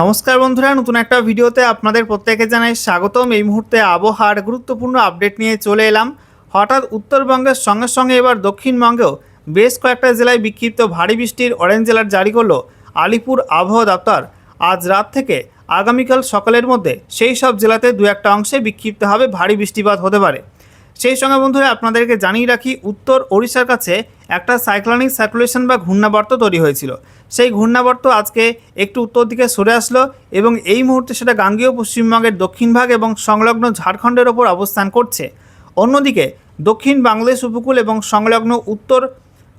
নমস্কার বন্ধুরা, নতুন একটা ভিডিওতে আপনাদের প্রত্যেকে জানাই স্বাগতম। এই মুহূর্তে আবহাওয়ার গুরুত্বপূর্ণ আপডেট নিয়ে চলে এলাম। হঠাৎ উত্তরবঙ্গের সঙ্গে সঙ্গে এবার দক্ষিণবঙ্গেও বেশ কয়েকটা জেলায় বিক্ষিপ্ত ভারী বৃষ্টির অরেঞ্জ অ্যালার্ট জারি করলো আলিপুর আবহাওয়া দপ্তর। আজ রাত থেকে আগামীকাল সকালের মধ্যে সেই সব জেলাতে দু একটা অংশে বিক্ষিপ্তভাবে ভারী বৃষ্টিপাত হতে পারে। সেই সঙ্গে বন্ধুরা আপনাদেরকে জানিয়ে রাখি, উত্তর ওড়িশার কাছে একটা সাইক্লোনিক সার্কুলেশন বা ঘূর্ণাবর্ত তৈরি হয়েছিল। সেই ঘূর্ণাবর্ত আজকে একটু উত্তর দিকে সরে আসলো এবং এই মুহূর্তে সেটা গাঙ্গেয় পশ্চিমবঙ্গের দক্ষিণ ভাগ এবং সংলগ্ন ঝাড়খণ্ডের ওপর অবস্থান করছে। অন্যদিকে দক্ষিণ বাংলাদেশ উপকূল এবং সংলগ্ন উত্তর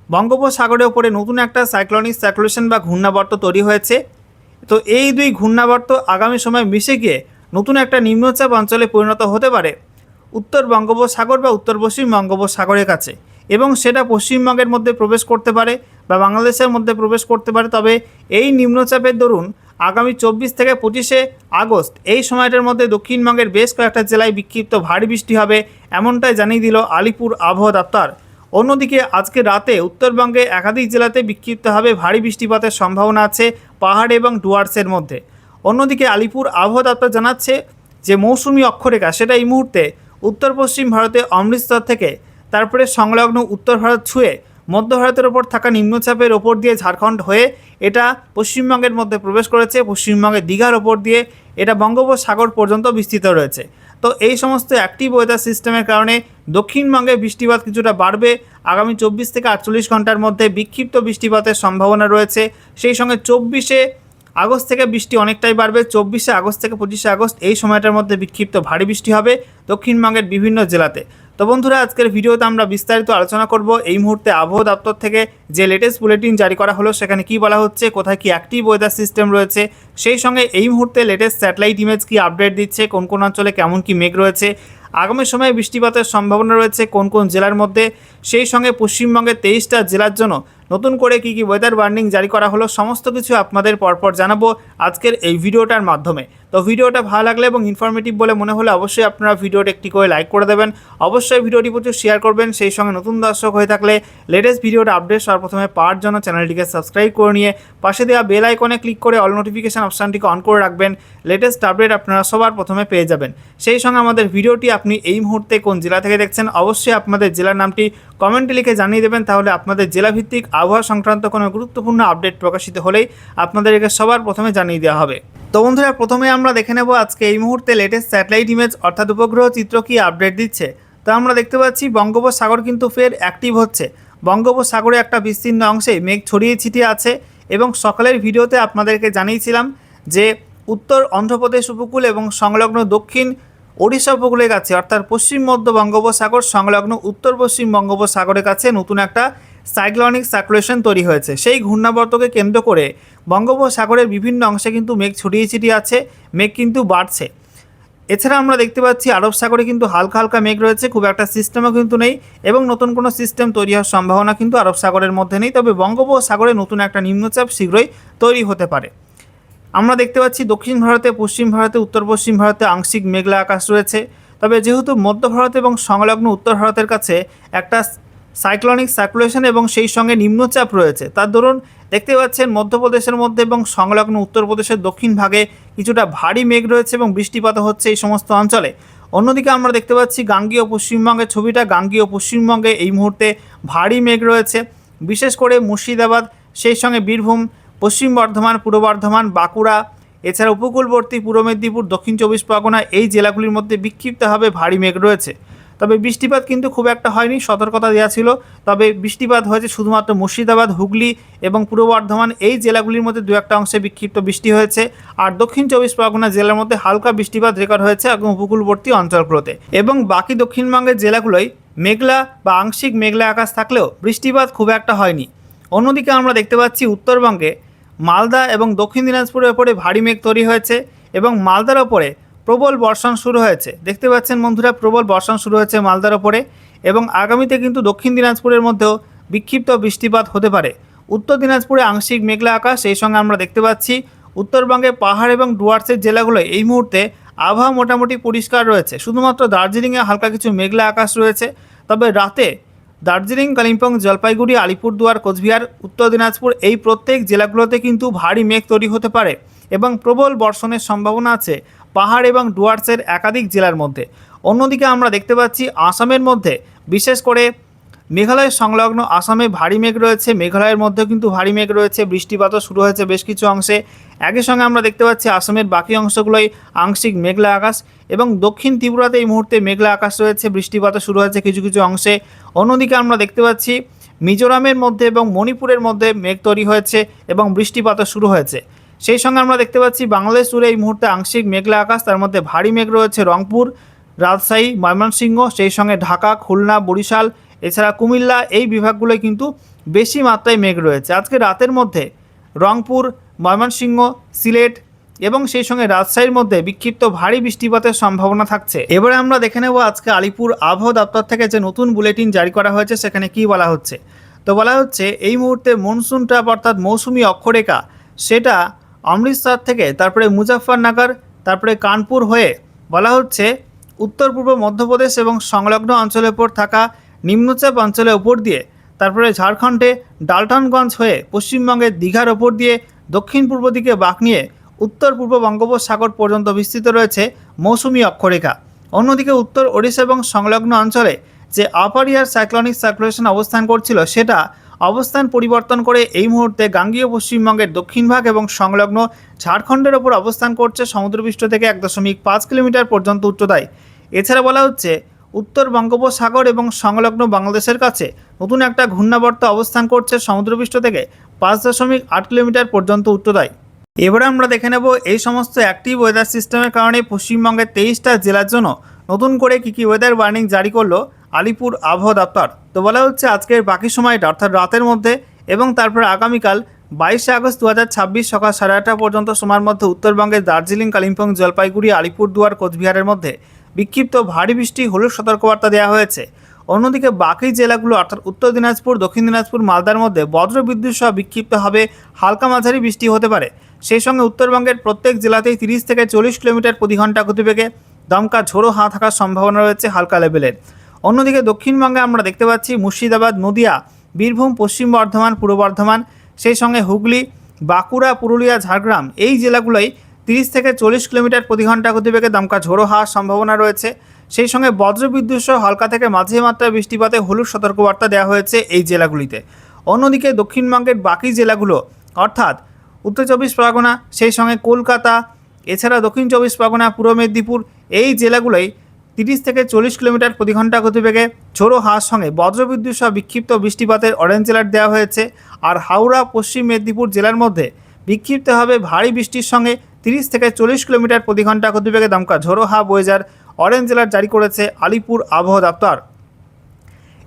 বঙ্গোপসাগরের ওপরে নতুন একটা সাইক্লোনিক সার্কুলেশন বা ঘূর্ণাবর্ত তৈরি হয়েছে। তো এই দুই ঘূর্ণাবর্ত আগামী সময় মিশে গিয়ে নতুন একটা নিম্নচাপ অঞ্চলে পরিণত হতে পারে উত্তর বঙ্গোপসাগর বা উত্তর পশ্চিম বঙ্গোপসাগরের কাছে, এবং সেটা পশ্চিমবঙ্গের মধ্যে প্রবেশ করতে পারে বা বাংলাদেশের মধ্যে প্রবেশ করতে পারে। তবে এই নিম্নচাপের দরুন আগামী 24 থেকে 25শে আগস্ট এই সময়টার মধ্যে দক্ষিণবঙ্গের বেশ কয়েকটা জেলায় বিক্ষিপ্ত ভারী বৃষ্টি হবে, এমনটাই জানিয়ে দিল আলিপুর আবহাওয়া দপ্তর। অন্যদিকে আজকে রাতে উত্তরবঙ্গে একাধিক জেলাতে বিক্ষিপ্তভাবে ভারী বৃষ্টিপাতের সম্ভাবনা আছে পাহাড় এবং ডুয়ার্সের মধ্যে। অন্যদিকে আলিপুর আবহাওয়া দপ্তর জানাচ্ছে যে মৌসুমি অক্ষরেখা সেটা এই মুহূর্তে উত্তর পশ্চিম ভারতে অমৃতসর থেকে তারপরে সংলগ্ন উত্তর ভারত ছুঁয়ে মধ্য ভারতের ওপর থাকা নিম্নচাপের ওপর দিয়ে ঝাড়খণ্ড হয়ে এটা পশ্চিমবঙ্গের মধ্যে প্রবেশ করেছে। পশ্চিমবঙ্গের দীঘার ওপর দিয়ে এটা বঙ্গোপসাগর পর্যন্ত বিস্তৃত রয়েছে। তো এই সমস্ত অ্যাক্টিভ ওয়েদার সিস্টেমের কারণে দক্ষিণবঙ্গে বৃষ্টিপাত কিছুটা বাড়বে। আগামী 24 থেকে 48 ঘন্টার মধ্যে বিক্ষিপ্ত বৃষ্টিপাতের সম্ভাবনা রয়েছে। সেই সঙ্গে 24শে আগস্ট থেকে বৃষ্টি অনেকটাই বাড়বে। 24শে আগস্ট থেকে 25শে আগস্ট এই সময়টার মধ্যে বিক্ষিপ্ত ভারী বৃষ্টি হবে দক্ষিণবঙ্গের বিভিন্ন জেলাতে। তো বন্ধুরা, আজকের ভিডিওতে আমরা বিস্তারিত আলোচনা করব এই মুহূর্তে আবহাওয়া দপ্তর থেকে যে লেটেস্ট বুলেটিন জারি করা হলো সেখানে কি বলা হচ্ছে, কোথায় কি অ্যাক্টিভ ওয়েদার সিস্টেম রয়েছে, সেই সঙ্গে এই মুহূর্তে লেটেস্ট স্যাটেলাইট ইমেজ কি আপডেট দিচ্ছে, কোন কোন অঞ্চলে কেমন কি মেঘ রয়েছে, আগামী সময়ে বৃষ্টিপাতের সম্ভাবনা রয়েছে কোন কোন জেলার মধ্যে, সেই সঙ্গে পশ্চিমবঙ্গের 23টা জেলার জন্য নতুন করে কি কি ওয়েদার ওয়ার্নিং জারি করা হলো, সমস্ত কিছু আপনাদের পরপর জানাবো আজকের এই ভিডিওটার মাধ্যমে। তো ভিডিওটা ভালো লাগলে এবং ইনফরমেটিভ বলে মনে হলে অবশ্যই আপনারা ভিডিওটা একটি করে লাইক করে দেবেন, অবশ্যই ভিডিওটি প্রচুর শেয়ার করবেন। সেই সঙ্গে নতুন দর্শক হয়ে থাকলে লেটেস্ট ভিডিওটা আপডেট সর্বপ্রথমে পাওয়ার জন্য চ্যানেলটিকে সাবস্ক্রাইব করে নিয়ে পাশে দেওয়া বেল আইকনে ক্লিক করে অল নোটিফিকেশান অপশানটিকে অন করে রাখবেন। লেটেস্ট আপডেট আপনারা সবার প্রথমে পেয়ে যাবেন। সেই সঙ্গে আমাদের ভিডিওটি আপনি এই মুহূর্তে কোন জেলা থেকে দেখছেন অবশ্যই আপনাদের জেলার নামটি কমেন্টে লিখে জানিয়ে দেবেন, তাহলে আপনাদের জেলাভিত্তিক আবহাওয়া সংক্রান্ত কোনো গুরুত্বপূর্ণ আপডেট প্রকাশিত হলেই আপনাদেরকে সবার প্রথমে জানিয়ে দেওয়া হবে। তো বন্ধুরা, প্রথমে আমরা দেখে নেব আজকে এই মুহূর্তে লেটেস্ট স্যাটেলাইট ইমেজ অর্থাৎ উপগ্রহ চিত্র কি আপডেট দিচ্ছে। তো আমরা দেখতে পাচ্ছি বঙ্গোপসাগর কিন্তু ফের অ্যাক্টিভ হচ্ছে। বঙ্গোপসাগরে একটা বিস্তীর্ণ অংশে মেঘ ছড়িয়ে ছিটিয়ে আছে এবং সকালের ভিডিওতে আপনাদেরকে জানিয়েছিলাম যে উত্তর অন্ধ্রপ্রদেশ উপকূল এবং সংলগ্ন দক্ষিণ ওড়িশা উপকূলের কাছে অর্থাৎ পশ্চিম মধ্য বঙ্গোপসাগর সংলগ্ন উত্তর পশ্চিম বঙ্গোপসাগরের কাছে নতুন একটা সাইক্লোনিক সার্কুলেশন তৈরি হয়েছে। সেই ঘূর্ণাবর্তকে কেন্দ্র করে বঙ্গোপসাগরের বিভিন্ন অংশে কিন্তু মেঘ ছড়িয়ে ছিটিয়ে আছে, মেঘ কিন্তু বাড়ছে। এছাড়া আমরা দেখতে পাচ্ছি আরব সাগরে কিন্তু হালকা হালকা মেঘ রয়েছে, খুব একটা সিস্টেমও কিন্তু নেই এবং নতুন কোনো সিস্টেম তৈরি হওয়ার সম্ভাবনা কিন্তু আরব সাগরের মধ্যে নেই। তবে বঙ্গোপসাগরে নতুন একটা নিম্নচাপ শীঘ্রই তৈরি হতে পারে। আমরা দেখতে পাচ্ছি দক্ষিণ ভারতে, পশ্চিম ভারতে, উত্তর পশ্চিম ভারতে আংশিক মেঘলা আকাশ রয়েছে। তবে যেহেতু মধ্য ভারত এবং সংলগ্ন উত্তর ভারতের কাছে একটা সাইক্লোনিক সার্কুলেশন এবং সেই সঙ্গে নিম্নচাপ রয়েছে, তার দরুন দেখতে পাচ্ছেন মধ্যপ্রদেশের মধ্যে এবং সংলগ্ন উত্তরপ্রদেশের দক্ষিণ ভাগে কিছুটা ভারী মেঘ রয়েছে এবং বৃষ্টিপাত হচ্ছে এই সমস্ত অঞ্চলে। অন্যদিকে আমরা দেখতে পাচ্ছি গাঙ্গেয় পশ্চিমবঙ্গের ছবিটা, গাঙ্গেয় পশ্চিমবঙ্গে এই মুহূর্তে ভারী মেঘ রয়েছে, বিশেষ করে মুর্শিদাবাদ, সেই সঙ্গে বীরভূম, পশ্চিম বর্ধমান, পূর্ব বর্ধমান, বাঁকুড়া, এছাড়া উপকূলবর্তী পূর্ব মেদিনীপুর, দক্ষিণ 24 পরগনা এই জেলাগুলির মধ্যে বিক্ষিপ্তভাবে ভারী মেঘ রয়েছে। তবে বৃষ্টিপাত কিন্তু খুব একটা হয়নি, সতর্কতা দেওয়া ছিল। তবে বৃষ্টিপাত হয়েছে শুধুমাত্র মুর্শিদাবাদ, হুগলি এবং পূর্ব বর্ধমান এই জেলাগুলির মধ্যে দু একটা অংশে বিক্ষিপ্ত বৃষ্টি হয়েছে। আর দক্ষিণ 24 পরগনা জেলার মধ্যে হালকা বৃষ্টিপাত রেকর্ড হয়েছে এবং উপকূলবর্তী অঞ্চলগুলোতে, এবং বাকি দক্ষিণবঙ্গের জেলাগুলোয় মেঘলা বা আংশিক মেঘলা আকাশ থাকলেও বৃষ্টিপাত খুব একটা হয়নি। অন্যদিকে আমরা দেখতে পাচ্ছি উত্তরবঙ্গে মালদা এবং দক্ষিণ দিনাজপুরের ওপরে ভারী মেঘ তৈরি হয়েছে এবং মালদার ওপরে প্রবল বর্ষণ শুরু হয়েছে। দেখতে পাচ্ছেন বন্ধুরা, প্রবল বর্ষণ শুরু হয়েছে মালদার ওপরে এবং আগামীতে কিন্তু দক্ষিণ দিনাজপুরের মধ্যেও বিক্ষিপ্ত বৃষ্টিপাত হতে পারে। উত্তর দিনাজপুরে আংশিক মেঘলা আকাশ, সেই সঙ্গে আমরা দেখতে পাচ্ছি উত্তরবঙ্গে পাহাড় এবং ডুয়ার্সের জেলাগুলোয় এই মুহূর্তে আবহাওয়া মোটামুটি পরিষ্কার রয়েছে। শুধুমাত্র দার্জিলিংয়ে হালকা কিছু মেঘলা আকাশ রয়েছে। তবে রাতে দার্জিলিং, কালিম্পং, জলপাইগুড়ি, আলিপুরদুয়ার, কোচবিহার, উত্তর দিনাজপুর এই প্রত্যেক জেলাগুলোতে কিন্তু ভারী মেঘ তৈরি হতে পারে এবং প্রবল বর্ষণের সম্ভাবনা আছে পাহাড় এবং ডুয়ার্সের একাধিক জেলার মধ্যে। অন্যদিকে আমরা দেখতে পাচ্ছি আসামের মধ্যে বিশেষ করে মেঘালয় সংলগ্ন আসামে ভারী মেঘ রয়েছে, মেঘালয়ের মধ্যেও কিন্তু ভারী মেঘ রয়েছে, বৃষ্টিপাতও শুরু হয়েছে বেশ কিছু অংশে। একই সঙ্গে আমরা দেখতে পাচ্ছি আসামের বাকি অংশগুলোই আংশিক মেঘলা আকাশ এবং দক্ষিণ ত্রিপুরাতে এই মুহূর্তে মেঘলা আকাশ রয়েছে, বৃষ্টিপাতও শুরু হয়েছে কিছু কিছু অংশে। অন্যদিকে আমরা দেখতে পাচ্ছি মিজোরামের মধ্যে এবং মণিপুরের মধ্যে মেঘ তৈরি হয়েছে এবং বৃষ্টিপাতও শুরু হয়েছে। সেই সঙ্গে আমরা দেখতে পাচ্ছি বাংলাদেশ জুড়ে এই মুহূর্তে আংশিক মেঘলা আকাশ, তার মধ্যে ভারী মেঘ রয়েছে রংপুর, রাজশাহী, ময়মনসিংহ, সেই সঙ্গে ঢাকা, খুলনা, বরিশাল, এছাড়া কুমিল্লা, এই বিভাগগুলোয় কিন্তু বেশি মাত্রায় মেঘ রয়েছে। আজকে রাতের মধ্যে রংপুর, ময়মনসিংহ, সিলেট এবং সেই সঙ্গে রাজশাহীর মধ্যে বিক্ষিপ্ত ভারী বৃষ্টিপাতের সম্ভাবনা থাকছে। এবারে আমরা দেখে নেব আজকে আলিপুর আবহাওয়া দপ্তর থেকে যে নতুন বুলেটিন জারি করা হয়েছে সেখানে কি বলা হচ্ছে। তো বলা হচ্ছে এই মুহূর্তে মনসুন ট্র্যাপ অর্থাৎ মৌসুমি অক্ষরেখা সেটা অমৃতসর থেকে তারপরে মুজাফফরনগর, তারপরে কানপুর হয়ে বলা হচ্ছে উত্তর পূর্ব মধ্যপ্রদেশ এবং সংলগ্ন অঞ্চলের উপর থাকা নিম্নচাপ অঞ্চলের উপর দিয়ে তারপরে ঝাড়খণ্ডে ডালটনগঞ্জ হয়ে পশ্চিমবঙ্গের দীঘার ওপর দিয়ে দক্ষিণ পূর্ব দিকে বাঁক নিয়ে উত্তর পূর্ব বঙ্গোপসাগর পর্যন্ত বিস্তৃত রয়েছে মৌসুমি অক্ষরেখা। অন্যদিকে উত্তর ওড়িশা এবং সংলগ্ন অঞ্চলে যে আপার এয়ার সাইক্লনিক সার্কুলেশন অবস্থান করছিল সেটা অবস্থান পরিবর্তন করে এই মুহূর্তে গাঙ্গীয় পশ্চিমবঙ্গের দক্ষিণ ভাগ এবং সংলগ্ন ঝাড়খণ্ডের ওপর অবস্থান করছে সমুদ্রপৃষ্ঠ থেকে 1.5 কিলোমিটার পর্যন্ত উচ্চতায়। এছাড়া বলা হচ্ছে উত্তর বঙ্গোপসাগর এবং সংলগ্ন বাংলাদেশের কাছে নতুন একটা ঘূর্ণাবর্ত অবস্থান করছে সমুদ্রপৃষ্ঠ থেকে 5.8 কিলোমিটার পর্যন্ত উচ্চতায়। এবারে আমরা দেখে নেব এই সমস্ত অ্যাক্টিভ ওয়েদার সিস্টেমের কারণে পশ্চিমবঙ্গের 23টা জেলার জন্য নতুন করে কী ওয়েদার ওয়ার্নিং জারি করলো আলিপুর আবহাওয়া দপ্তর। তো বলা হচ্ছে আজকের বাকি সময়টা অর্থাৎ রাতের মধ্যে এবং তারপর আগামীকাল 22শে আগস্ট 2026 সকাল 8:30 পর্যন্ত সময়ের মধ্যে উত্তরবঙ্গের দার্জিলিং, কালিম্পং, জলপাইগুড়ি, আলিপুরদুয়ার, কোচবিহারের মধ্যে বিক্ষিপ্ত ভারী বৃষ্টি হলুদ সতর্কবার্তা দেওয়া হয়েছে। অন্যদিকে বাকি জেলাগুলো অর্থাৎ উত্তর দিনাজপুর, দক্ষিণ দিনাজপুর, মালদার মধ্যে বজ্রবিদ্যুৎ সহ বিক্ষিপ্তভাবে হালকা মাঝারি বৃষ্টি হতে পারে। সেই সঙ্গে উত্তরবঙ্গের প্রত্যেক জেলাতেই 30 থেকে 40 কিলোমিটার প্রতি ঘন্টা গতিবেগে দমকা ঝোড়ো হাওয়া থাকার সম্ভাবনা রয়েছে হালকা লেভেলের। অন্যদিকে দক্ষিণবঙ্গে আমরা দেখতে পাচ্ছি মুর্শিদাবাদ, নদিয়া, বীরভূম, পশ্চিম বর্ধমান, পূর্ব বর্ধমান, সেই সঙ্গে হুগলি, বাঁকুড়া, পুরুলিয়া, ঝাড়গ্রাম, এই জেলাগুলোই 30 থেকে 40 কিলোমিটার প্রতি ঘন্টা গতিবেগে দমকা ঝোড়ো হাওয়ার সম্ভাবনা রয়েছে। সেই সঙ্গে বজ্রবিদ্যুৎ সহ হালকা থেকে মাঝারি মাত্রায় বৃষ্টিপাতে হলুদ সতর্কবার্তা দেওয়া হয়েছে এই জেলাগুলিতে। অন্যদিকে দক্ষিণবঙ্গের বাকি জেলাগুলো অর্থাৎ উত্তর 24 পরগনা, সেই সঙ্গে কলকাতা, এছাড়া দক্ষিণ 24 পরগনা, পূর্ব মেদিনীপুর, এই জেলাগুলোই 30 থেকে 40 কিলোমিটার প্রতি ঘন্টা গতিবেগে ঝোড়ো হাওয়ার সঙ্গে বজ্রবিদ্যুৎ সহ বিক্ষিপ্ত বৃষ্টিপাতের অরেঞ্জ অ্যালার্ট দেওয়া হয়েছে। আর হাওড়া, পশ্চিম মেদিনীপুর জেলার মধ্যে বিক্ষিপ্তভাবে ভারী বৃষ্টির সঙ্গে 30 থেকে 40 কিলোমিটার প্রতি ঘন্টা গতিবেগে দমকা ঝোড়ো হাওয়া বয়ে যাওয়ার অরেঞ্জ অ্যালার্ট জারি করেছে আলিপুর আবহাওয়া দপ্তর।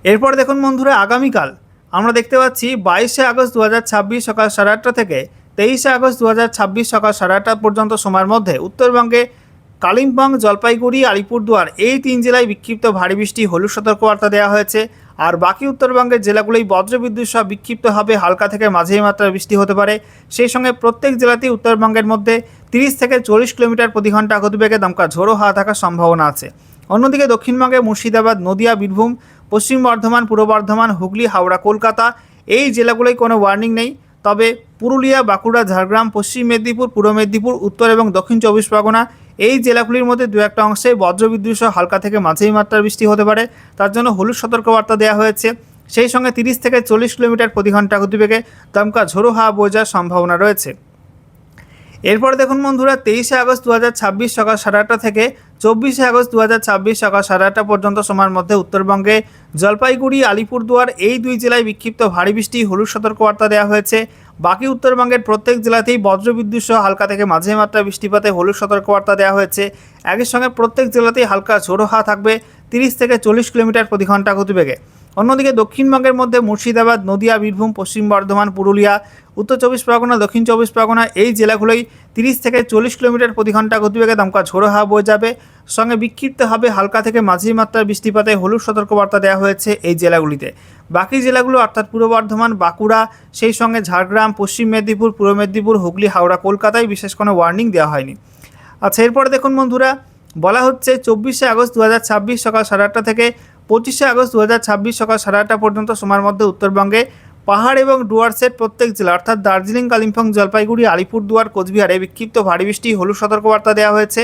এরপর দেখুন বন্ধুরা, আগামীকাল আমরা দেখতে পাচ্ছি 22শে আগস্ট 2026 সকাল 8:30 থেকে 23শে আগস্ট 2026 সকাল 8:30 পর্যন্ত সময়ের মধ্যে উত্তরবঙ্গে কালিম্পং, জলপাইগুড়ি, আলিপুরদুয়ার, এই 3 জেলায় বিক্ষিপ্ত ভারী বৃষ্টি হলুদ সতর্কবার্তা দেওয়া হয়েছে। আর বাকি উত্তরবঙ্গের জেলাগুলোই বজ্রবিদ্যুৎ সহ বিক্ষিপ্তভাবে হালকা থেকে মাঝারি মাত্রার বৃষ্টি হতে পারে। সেই সঙ্গে প্রত্যেক জেলাতেই উত্তরবঙ্গের মধ্যে 30 থেকে 40 কিলোমিটার প্রতি ঘন্টা গতিবেগে দমকা ঝোড়ো হাওয়া থাকার সম্ভাবনা আছে। অন্যদিকে দক্ষিণবঙ্গে মুর্শিদাবাদ, নদিয়া, বীরভূম, পশ্চিম বর্ধমান, পূর্ব বর্ধমান, হুগলি, হাওড়া, কলকাতা, এই জেলাগুলোয় কোনো ওয়ার্নিং নেই। তবে পুরুলিয়া, বাঁকুড়া, ঝাড়গ্রাম, পশ্চিম মেদিনীপুর, পূর্ব মেদিনীপুর, উত্তর এবং দক্ষিণ 24 পরগনা, এই জেলাগুলির মধ্যে দু একটা অংশে বজ্রবিদ্যুৎ সহ হালকা থেকে মাঝারি মাত্রার বৃষ্টি হতে পারে, তার জন্য হলুদ সতর্কবার্তা দেওয়া হয়েছে। সেই সঙ্গে 30 থেকে 40 কিলোমিটার প্রতি ঘন্টা গতিবেগে দমকা ঝোড়ো হাওয়া বয়ে যাওয়ার সম্ভাবনা রয়েছে। এরপর দেখুন বন্ধুরা, 23শে আগস্ট 2026 সকাল 8:30 থেকে 24শে আগস্ট 2026 সকাল 8:30 পর্যন্ত সময়ের মধ্যে উত্তরবঙ্গে জলপাইগুড়ি, আলিপুরদুয়ার, এই 2 জেলায় বিক্ষিপ্ত ভারী বৃষ্টি হলুদ সতর্কবার্তা দেওয়া হয়েছে। বাকি উত্তরবঙ্গের প্রত্যেক জেলাতেই বজ্রবিদ্যুৎ সহ হালকা থেকে মাঝারি মাত্রার বৃষ্টিপাতে হলুদ সতর্কবার্তা দেওয়া হয়েছে। একই সঙ্গে প্রত্যেক জেলাতেই হালকা ঝোড়ো হাওয়া থাকবে 30 থেকে 40 কিলোমিটার প্রতি ঘন্টা গতিবেগে। অন্যদিকে দক্ষিণবঙ্গের মধ্যে মুর্শিদাবাদ, নদিয়া, বীরভূম, পশ্চিম বর্ধমান, পুরুলিয়া, উত্তর 24 পরগনা, দক্ষিণ 24 পরগনা, এই জেলাগুলোই 30 থেকে 40 কিলোমিটার প্রতি ঘন্টা গতিবেগে দমকা ঝোড়ো হাওয়া বয়ে যাবে। সঙ্গে বিক্ষিপ্তভাবে হালকা থেকে মাঝারি মাত্রার বৃষ্টিপাতে হলুদ সতর্কবার্তা দেওয়া হয়েছে এই জেলাগুলিতে। বাকি জেলাগুলো অর্থাৎ পূর্ব বর্ধমান, বাঁকুড়া, সেই সঙ্গে ঝাড়গ্রাম, পশ্চিম মেদিনীপুর, পূর্ব মেদিনীপুর, হুগলি, হাওড়া, কলকাতায় বিশেষ কোনো ওয়ার্নিং দেওয়া হয়নি। আচ্ছা, এরপরে দেখুন বন্ধুরা, বলা হচ্ছে 24শে আগস্ট 2026 সকাল 8:30 থেকে 25শে আগস্ট 2026 সকাল 8:30 পর্যন্ত সময়ের মধ্যে উত্তরবঙ্গে পাহাড় এবং ডুয়ার্সের প্রত্যেক জেলা অর্থাৎ দার্জিলিং, কালিম্পং, জলপাইগুড়ি, আলিপুরদুয়ার, কোচবিহারে বিক্ষিপ্ত ভারী বৃষ্টি হলুদ সতর্কবার্তা দেওয়া হয়েছে।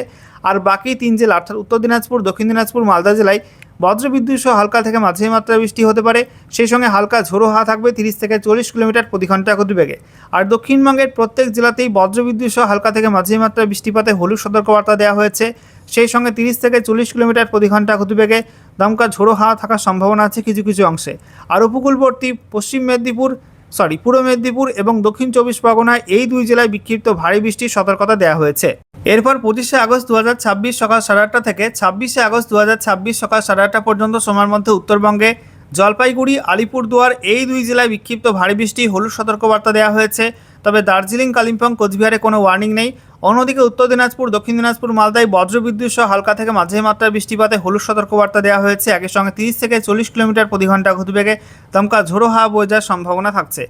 আর বাকি 3 জেলা অর্থাৎ উত্তর দিনাজপুর, দক্ষিণ দিনাজপুর, মালদা জেলায় বজ্রবিদ্যুৎ সহ হালকা থেকে মাঝারি মাত্রার বৃষ্টি হতে পারে। সেই সঙ্গে হালকা ঝোড়ো হাওয়া থাকবে 30 থেকে 40 কিলোমিটার প্রতি ঘন্টা গতিবেগে। আর দক্ষিণবঙ্গের প্রত্যেক জেলাতেই বজ্রবিদ্যুৎ সহ হালকা থেকে মাঝারি মাত্রার বৃষ্টিপাতে হলুদ সতর্কবার্তা দেওয়া হয়েছে। সেই সঙ্গে 30 থেকে 40 কিলোমিটার প্রতি ঘন্টা গতিবেগে দমকা ঝোড়ো হাওয়া থাকার সম্ভাবনা আছে কিছু কিছু অংশে। আর উপকূলবর্তী পূর্ব মেদিনীপুর এবং দক্ষিণ 24 পরগনায় এই 2 জেলায় বিক্ষিপ্ত ভারী বৃষ্টির সতর্কতা দেওয়া হয়েছে। এরপর 25শে আগস্ট 2026 সকাল 8:30 থেকে 26শে আগস্ট 2026 সকাল 8:30 পর্যন্ত সময়ের মধ্যে উত্তরবঙ্গে জলপাইগুড়ি, আলিপুরদুয়ার এই 2 জেলায় বিক্ষিপ্ত ভারী বৃষ্টি হলুদ সতর্কবার্তা দেওয়া হয়েছে। তবে দার্জিলিং, কালিম্পং, কোচবিহারে কোনো ওয়ার্নিং নেই। অন্যদিকে উত্তর দিনাজপুর, দক্ষিণ দিনাজপুর, মালদায় বজ্রবিদ্যুৎ সহ হালকা থেকে মাঝারি মাত্রার বৃষ্টিপাতে হলুদ সতর্কবার্তা দেওয়া হয়েছে। একই সঙ্গে 30 থেকে 40 কিলোমিটার প্রতি ঘন্টা গতিবেগে দমকা ঝোড়ো হাওয়া বয়ে যাওয়ার সম্ভাবনা থাকছে।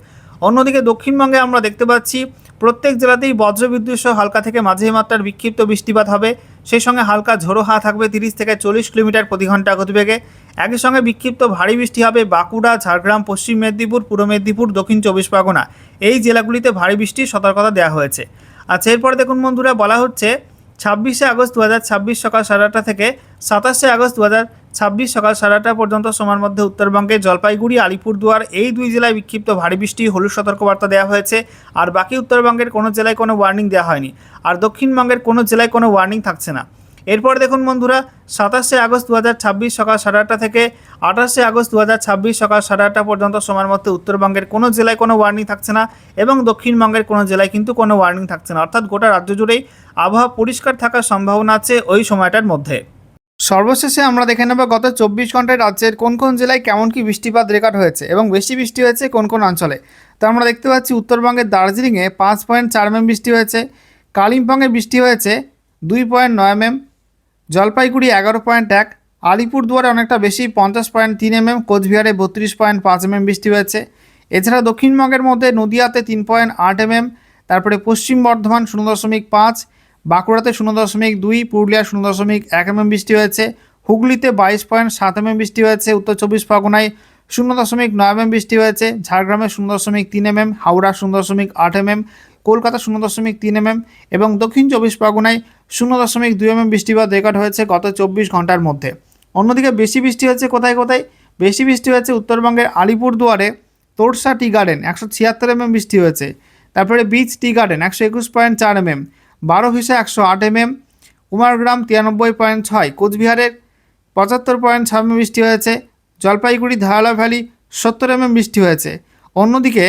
অন্যদিকে দক্ষিণবঙ্গে আমরা দেখতে পাচ্ছি প্রত্যেক জেলাতেই বজ্রবিদ্যুৎ সহ হালকা থেকে মাঝারি মাত্রার বিক্ষিপ্ত বৃষ্টিপাত হবে। সেই সঙ্গে হালকা ঝোড়ো হাওয়া থাকবে 30 থেকে 40 কিলোমিটার প্রতি ঘন্টা গতিবেগে। একই সঙ্গে বিক্ষিপ্ত ভারী বৃষ্টি হবে বাঁকুড়া, ঝাড়গ্রাম, পশ্চিম মেদিনীপুর, পূর্ব মেদিনীপুর, দক্ষিণ 24 পরগনা এই জেলাগুলিতে ভারী বৃষ্টির সতর্কতা দেওয়া হয়েছে। আচ্ছা, এরপর দেখুন বন্ধুরা, বলা হচ্ছে 26শে আগস্ট 2026 সকাল 8:30 থেকে 27শে আগস্ট 2026 সকাল 8:30 পর্যন্ত সময়ের মধ্যে উত্তরবঙ্গে জলপাইগুড়ি, আলিপুরদুয়ার এই 2 জেলায় বিক্ষিপ্ত ভারী বৃষ্টি হলুদ সতর্কবার্তা দেওয়া হয়েছে। আর বাকি উত্তরবঙ্গের কোনো জেলায় কোনো ওয়ার্নিং দেওয়া হয়নি। আর দক্ষিণবঙ্গের কোনো জেলায় কোনো ওয়ার্নিং থাকছে না। এরপর দেখুন বন্ধুরা, 27শে আগস্ট 2026 সকাল 8:30 থেকে 28শে আগস্ট 2026 সকাল 8:30 পর্যন্ত সময়ের মধ্যে উত্তরবঙ্গের কোনো জেলায় কোনো ওয়ার্নিং থাকছে না এবং দক্ষিণবঙ্গের কোনো জেলায় কিন্তু কোনো ওয়ার্নিং থাকছে না। অর্থাৎ গোটা রাজ্য জুড়েই আবহাওয়া পরিষ্কার থাকার সম্ভাবনা আছে ওই সময়টার মধ্যে। সর্বশেষে আমরা দেখে নেব গত 24 ঘন্টায় রাজ্যের কোন কোন জেলায় কেমন কি বৃষ্টিপাত রেকর্ড হয়েছে এবং বেশি বৃষ্টি হয়েছে কোন কোন অঞ্চলে। তো আমরা দেখতে পাচ্ছি উত্তরবঙ্গের দার্জিলিংয়ে 5.4 mm বৃষ্টি হয়েছে, কালিম্পংয়ে বৃষ্টি হয়েছে 2.9 mm, জলপাইগুড়ি 11.1, আলিপুরদুয়ারে অনেকটা বেশি 50.3 mm, কোচবিহারে 32.5 mm বৃষ্টি হয়েছে। এছাড়া দক্ষিণবঙ্গের মধ্যে নদিয়াতে 3.8 mm, তারপরে পশ্চিম বর্ধমান 0.5, বাঁকুড়াতে 0.2, পুরুলিয়া 0.1 mm বৃষ্টি হয়েছে, হুগলিতে 22.7 mm বৃষ্টি হয়েছে, উত্তর 24 পরগনায় 0.9 mm বৃষ্টি হয়েছে, ঝাড়গ্রামে 0.3 mm, Howrah 0.8 mm, Kolkata 0.3 mm এবং দক্ষিণ 24 পরগনায় 0.2 mm বৃষ্টিপাত রেকর্ড হয়েছে গত 24 ঘন্টার মধ্যে। অন্যদিকে বেশি বৃষ্টি হয়েছে কোথায় কোথায়? বেশি বৃষ্টি হয়েছে উত্তরবঙ্গের আলিপুরদুয়ারে তোরসা টি গার্ডেন 176 mm বৃষ্টি হয়েছে, তারপরে beach tea garden 121.4 mm, Barobisha 108 mm, উমারগ্রাম 93.6, কোচবিহারের 75.6 mm বৃষ্টি হয়েছে, জলপাইগুড়ি ধারালা ভ্যালি 70 mm বৃষ্টি হয়েছে। অন্যদিকে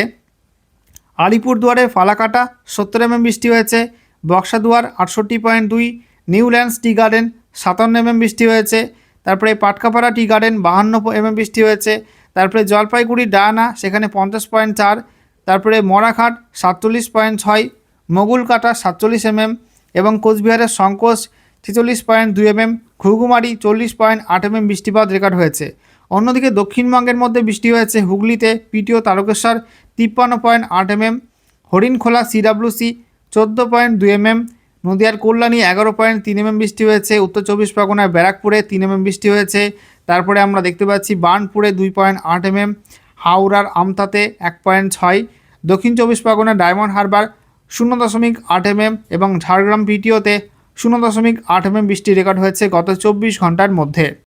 আলিপুরদুয়ারে ফালাকাটা 70 mm বৃষ্টি হয়েছে, Buxaduar 68.2, Newlands tea garden 57 mm বৃষ্টি হয়েছে, তারপরে পাটকাপাড়া টি গার্ডেন 52 mm বৃষ্টি হয়েছে, তারপরে জলপাইগুড়ি ডায়ানা সেখানে 50.4, তারপরে মরাঘাট 47.6, মগুলকাটা 47 mm এবং কোচবিহারের শঙ্কোষ 46.2 mm, ঘুঘুমারি 40.8 mm বৃষ্টিপাত রেকর্ড হয়েছে। অন্যদিকে দক্ষিণবঙ্গের মধ্যে বৃষ্টি হয়েছে হুগলিতে PTO Tarakeswar 53.8 mm, Harinkhola CWC 14.2 mm, নদিয়ার কল্যাণী 11.3 mm বৃষ্টি হয়েছে, উত্তর 24 পরগনায় ব্যারাকপুরে 3 mm বৃষ্টি হয়েছে, তারপরে আমরা দেখতে পাচ্ছি বার্নপুরে 2.8 mm, হাওড়ার আমতাতে 1.6, দক্ষিণ 24 পরগনার ডায়মন্ড হারবার 0.8 mm এবং ঝাড়গ্রাম পিটিওতে 0.8 mm বৃষ্টি রেকর্ড হয়েছে গত 24 ঘন্টার মধ্যে।